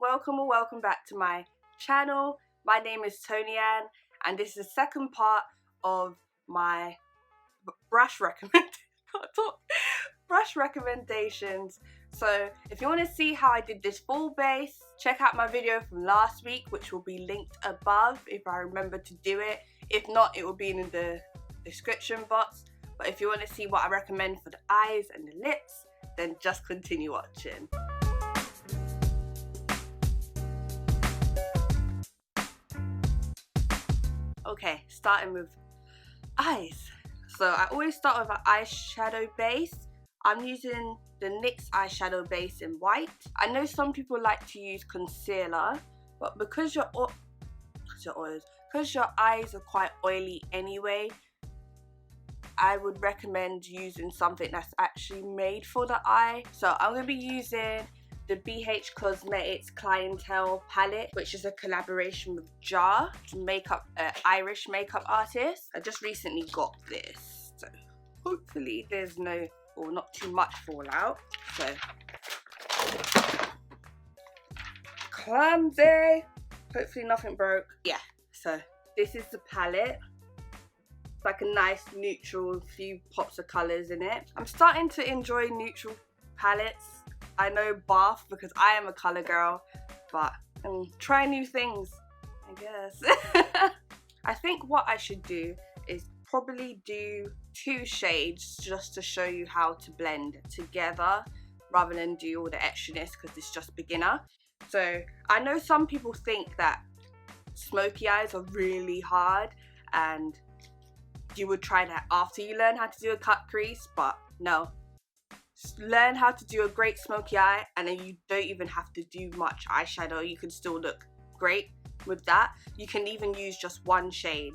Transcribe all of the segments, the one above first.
welcome or welcome back to my channel. My name is Toni-Anne and this is the second part of my brush recommendations. So if you want to see how I did this full base, check out my video from last week, which will be linked above if I remember to do it. If not, it will be in the description box. But if you want to see what I recommend for the eyes and the lips, then just continue watching. Okay, starting with eyes. So I always start with an eyeshadow base. I'm using the NYX eyeshadow base in white. I know some people like to use concealer, but because your eyes are quite oily anyway, I would recommend using something that's actually made for the eye. So I'm going to be using the BH Cosmetics Clientele palette, which is a collaboration with Jar, Irish makeup artist. I just recently got this, so hopefully there's not too much fallout. So clumsy, hopefully nothing broke. Yeah, so this is the palette. It's like a nice neutral, few pops of colors in it. I'm starting to enjoy neutral palettes. I know bath because I am a color girl, but try new things, I guess. I think what I should do is probably do 2 shades just to show you how to blend together rather than do all the extraness because it's just beginner. So I know some people think that smoky eyes are really hard and you would try that after you learn how to do a cut crease, but no. Learn how to do a great smoky eye and then you don't even have to do much eyeshadow. You can still look great with that. You can even use just 1 shade.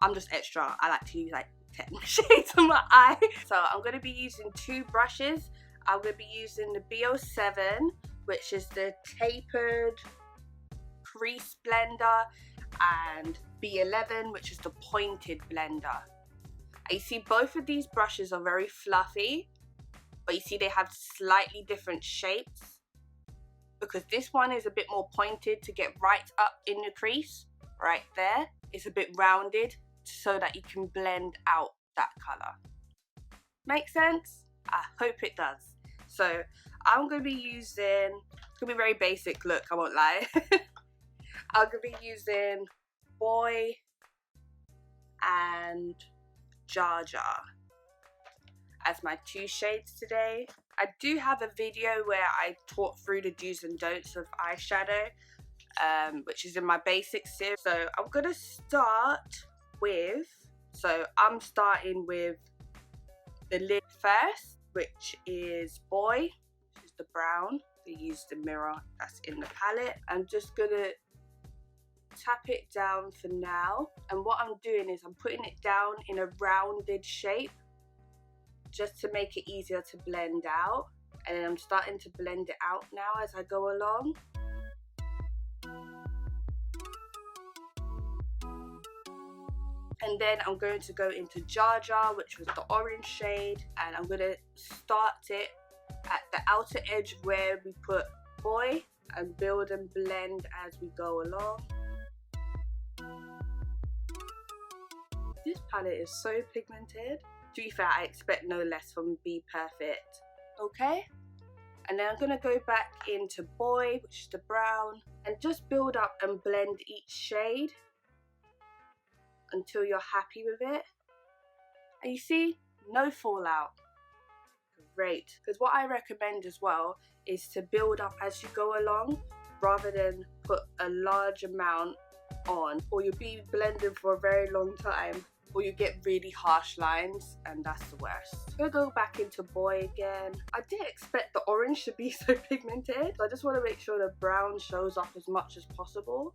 I'm just extra. I like to use like 10 shades on my eye. So I'm going to be using 2 brushes. I'm going to be using the B07, which is the tapered crease blender, and B11, which is the pointed blender. And you see both of these brushes are very fluffy, but you see they have slightly different shapes because this one is a bit more pointed to get right up in the crease, right there. It's a bit rounded so that you can blend out that color. Make sense? I hope it does. So I'm going to be using, it's going to be a very basic look, I won't lie. I'm going to be using Boy and Jar Jar as my 2 shades today. I do have a video where I talk through the do's and don'ts of eyeshadow, which is in my basics series. So I'm gonna start with, I'm starting with the lid first, which is Boy, which is the brown. We use the mirror that's in the palette. I'm just gonna tap it down for now, and what I'm doing is I'm putting it down in a rounded shape just to make it easier to blend out, and then I'm starting to blend it out now as I go along. And then I'm going to go into Jar Jar, which was the orange shade, and I'm going to start it at the outer edge where we put Boy and build and blend as we go along. This palette is so pigmented. To be fair, I expect no less from Be Perfect. Okay? And then I'm going to go back into Boy, which is the brown, and just build up and blend each shade until you're happy with it. And you see, no fallout. Great. Because what I recommend as well is to build up as you go along rather than put a large amount on, or you'll be blending for a very long time, or you get really harsh lines, and that's the worst. I'm gonna go back into Boy again. I didn't expect the orange to be so pigmented, so I just want to make sure the brown shows up as much as possible.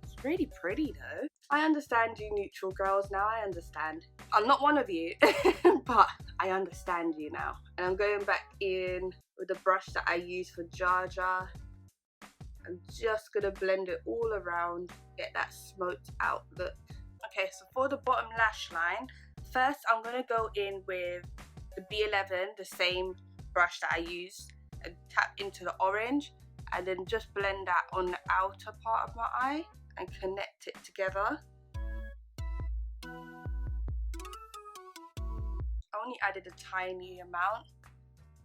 It's really pretty though. I understand you neutral girls now, I understand. I'm not one of you, but I understand you now. And I'm going back in with the brush that I use for Jar Jar. I'm just gonna blend it all around, get that smoked out look. Okay, so for the bottom lash line, first I'm going to go in with the B11, the same brush that I used, and tap into the orange and then just blend that on the outer part of my eye and connect it together. I only added a tiny amount,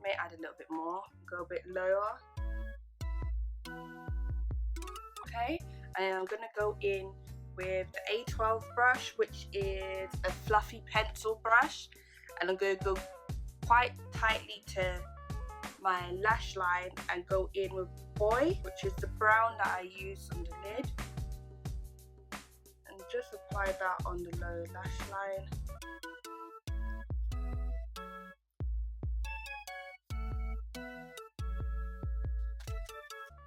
may add a little bit more, go a bit lower. Okay, and I'm gonna go in with the A12 brush, which is a fluffy pencil brush, and I'm gonna go quite tightly to my lash line and go in with Boy, which is the brown that I use on the lid, and just apply that on the lower lash line.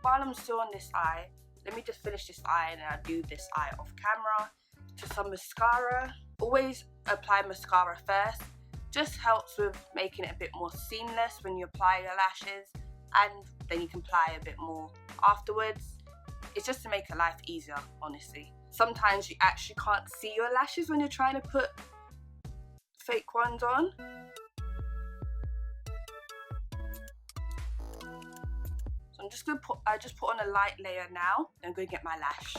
While I'm still on this eye, let me just finish this eye and then I'll do this eye off camera. To some mascara. Always apply mascara first. Just helps with making it a bit more seamless when you apply your lashes, and then you can apply a bit more afterwards. It's just to make your life easier, honestly. Sometimes you actually can't see your lashes when you're trying to put fake ones on. I'm just gonna I just put on a light layer now. I'm gonna get my lash.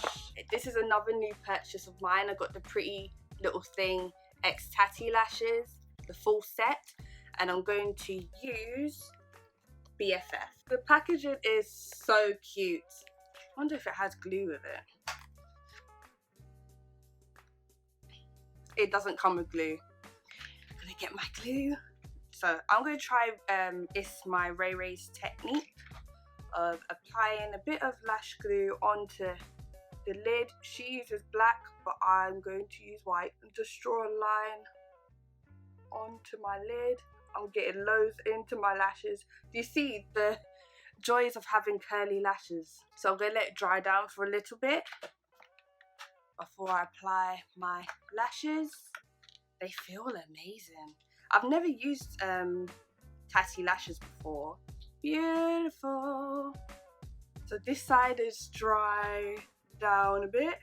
This is another new purchase of mine. I got the Pretty Little Thing X Tatty lashes, the full set, and I'm going to use BFF. The packaging is so cute. I wonder if it has glue with it. It doesn't come with glue. I'm gonna get my glue. So I'm gonna try it's my Ray Ray's technique of applying a bit of lash glue onto the lid. She uses black, but I'm going to use white and just draw a line onto my lid. I'm getting loads into my lashes. Do you see the joys of having curly lashes? So I'm going to let it dry down for a little bit before I apply my lashes. They feel amazing. I've never used tatty lashes before. Beautiful. So this side is dry down a bit.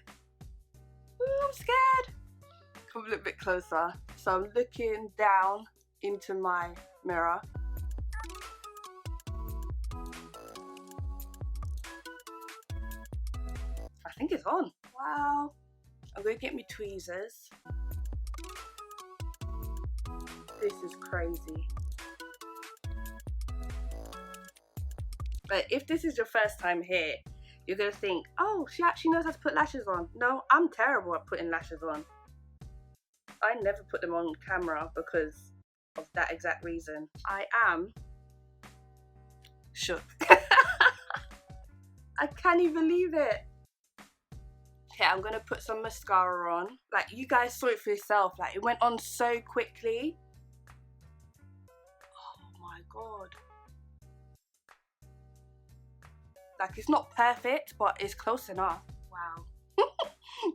Ooh, I'm scared. Come a little bit closer. So I'm looking down into my mirror. I think it's on. Wow. I'm going to get me tweezers. This is crazy. But if this is your first time here, you're going to think, oh, she actually knows how to put lashes on. No, I'm terrible at putting lashes on. I never put them on camera because of that exact reason. I am shook. I can't even believe it. Okay, I'm going to put some mascara on. Like, you guys saw it for yourself. Like, it went on so quickly. Oh my God. Like, it's not perfect, but it's close enough. Wow.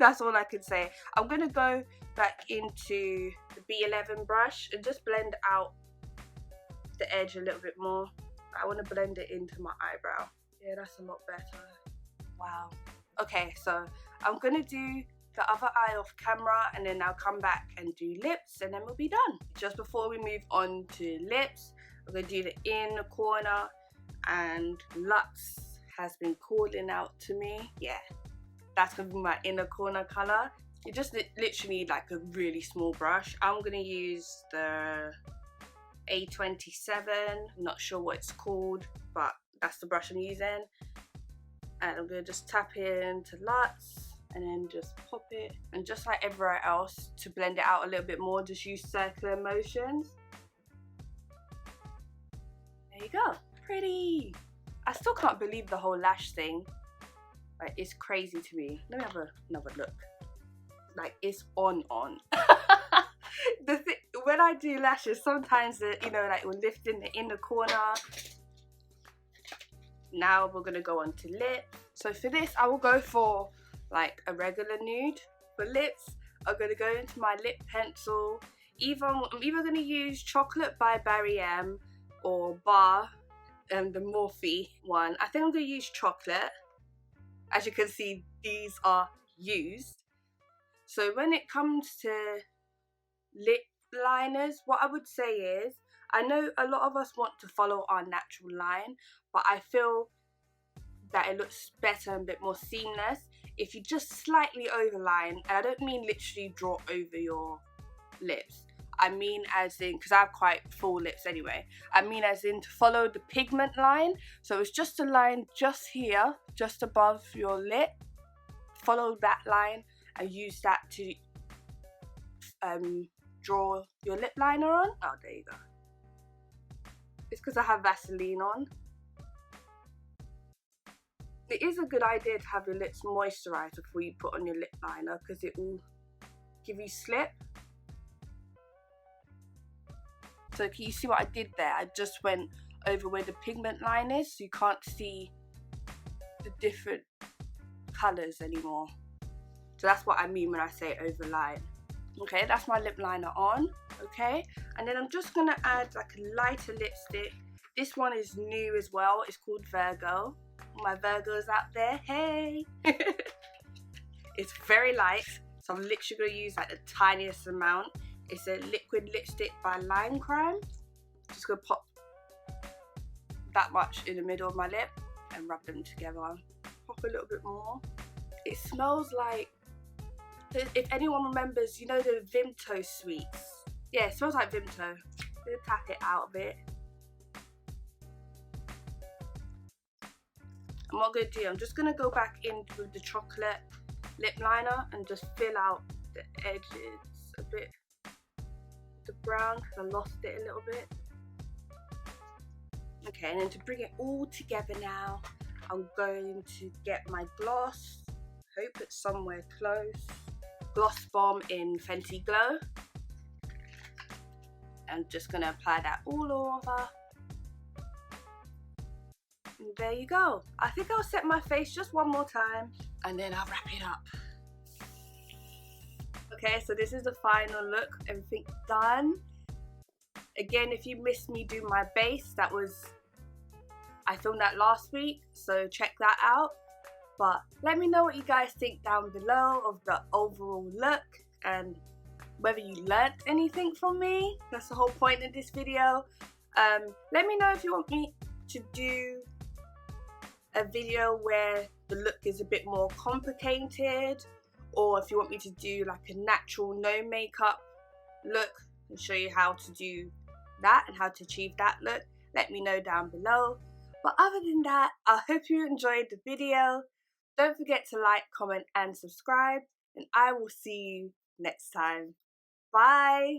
That's all I can say. I'm going to go back into the B11 brush and just blend out the edge a little bit more. I want to blend it into my eyebrow. Yeah, that's a lot better. Wow. Okay, so I'm going to do the other eye off camera and then I'll come back and do lips and then we'll be done. Just before we move on to lips, I'm going to do the inner corner, and Lux has been calling out to me. Yeah, that's gonna be my inner corner color. You just literally need like a really small brush. I'm gonna use the A27, I'm not sure what it's called, but that's the brush I'm using. And I'm gonna just tap into Lux and then just pop it. And just like everywhere else, to blend it out a little bit more, just use circular motions. There you go, pretty. I still can't believe the whole lash thing. Like, it's crazy to me. Let me have another look. Like, it's on. The thing, when I do lashes, sometimes you know, like, we're lifting the inner corner. Now we're gonna go on to lip. So for this, I will go for like a regular nude. For lips, I'm gonna go into my lip pencil. I'm either gonna use Chocolate by Barry M or Bar. The Morphe one. I think I'm going to use Chocolate. As you can see, these are used. So when it comes to lip liners, what I would say is, I know a lot of us want to follow our natural line, but I feel that it looks better and a bit more seamless if you just slightly overline, and I don't mean literally draw over your lips. I mean as in, because I have quite full lips anyway, I mean as in to follow the pigment line. So it's just a line just here, just above your lip. Follow that line and use that to draw your lip liner on. Oh, there you go. It's because I have Vaseline on. It is a good idea to have your lips moisturised before you put on your lip liner, because it will give you slip. So can you see what I did there? I just went over where the pigment line is, so you can't see the different colours anymore. So that's what I mean when I say overline. Okay, that's my lip liner on. Okay, and then I'm just gonna add like a lighter lipstick. This one is new as well. It's called Virgo. My Virgos out there, hey! It's very light, so I'm literally gonna use like the tiniest amount. It's a liquid lipstick by Lime Crime. Just gonna pop that much in the middle of my lip and rub them together. Pop a little bit more. It smells like, if anyone remembers, you know the Vimto sweets? Yeah, it smells like Vimto. I'm gonna tap it out a bit. And what I'm gonna do, I'm just gonna go back in with the chocolate lip liner and just fill out the edges a bit. The brown, because I lost it a little bit. Okay, and then to bring it all together now, I'm going to get my gloss. Hope it's somewhere close. Gloss Bomb in Fenty Glow. I'm just gonna apply that all over. And there you go. I think I'll set my face just one more time and then I'll wrap it up. Okay, so this is the final look, everything done. Again, if you missed me do my base, I filmed that last week, so check that out. But let me know what you guys think down below of the overall look and whether you learnt anything from me. That's the whole point of this video. Let me know if you want me to do a video where the look is a bit more complicated, or if you want me to do like a natural no makeup look and show you how to do that and how to achieve that look. Let me know down below. But other than that, I hope you enjoyed the video. Don't forget to like, comment and subscribe, and I will see you next time. Bye!